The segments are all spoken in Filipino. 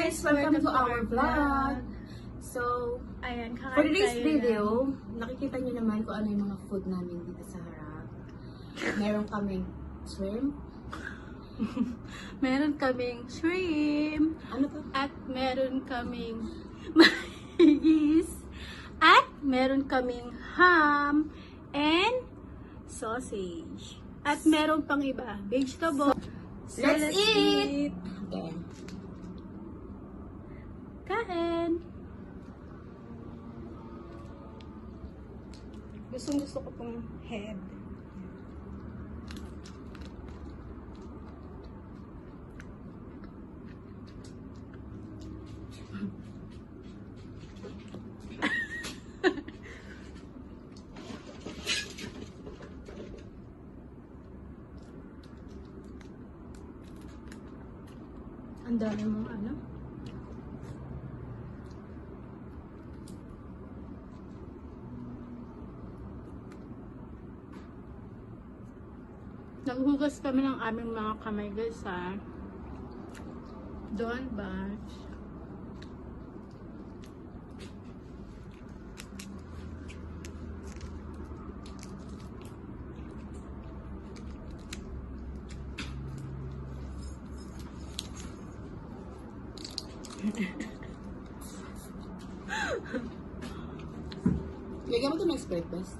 guys! Welcome to our vlog! So, Ayan, for today's tayo video, nakikita nyo naman kung ano yung mga food namin dito sa harap. Meron kaming shrimp. Meron kaming shrimp. Ano to? At meron kaming mais. At meron kaming ham. And sausage. At meron pang iba. Vegetable. So, Let's eat! Okay. Kain! Gusto ko pong head. Ang dami mong ano? Naghugas kami ng aming mga kamay guys ha. Don't bash. Lagyan mo ito ng Sprite best.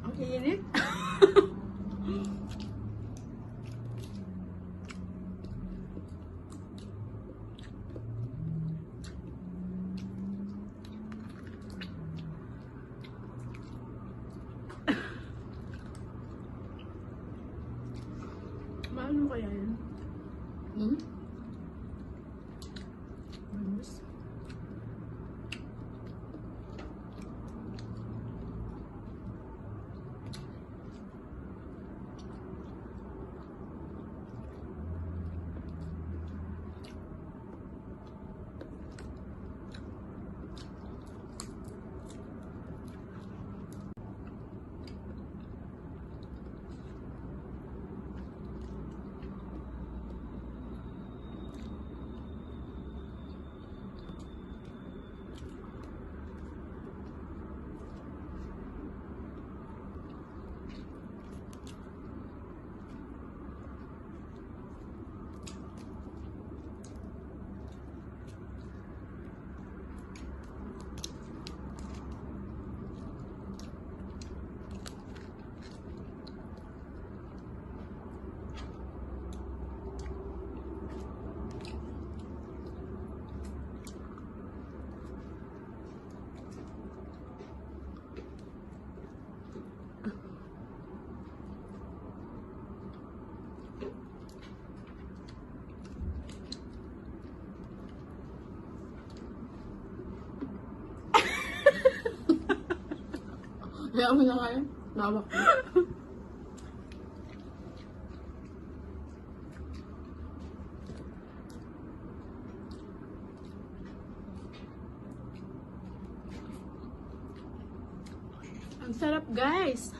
Ang init. Paano kaya yun? Bangus. Kaya mo na kaya? Nawak mo. Ang sarap guys.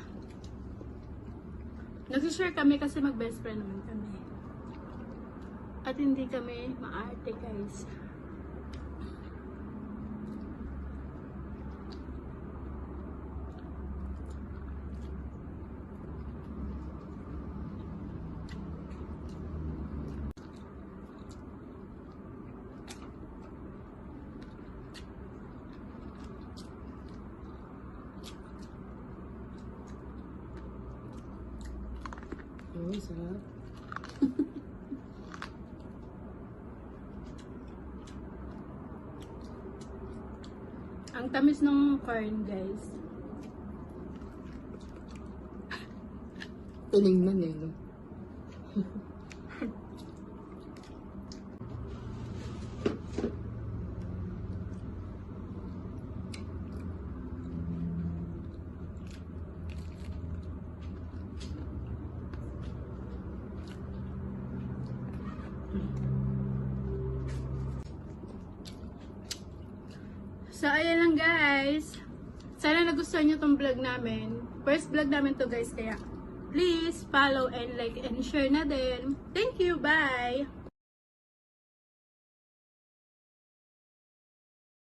Nag-share kami kasi mag-best friend naman kami. At hindi kami maarte guys. Uy, sarap. Ang tamis ng corn, guys. Tinignan eh, no? So, ayan lang guys. Sana nagustuhan nyo tong vlog namin. First vlog namin to guys, kaya please follow and like and share na din. Thank you, bye!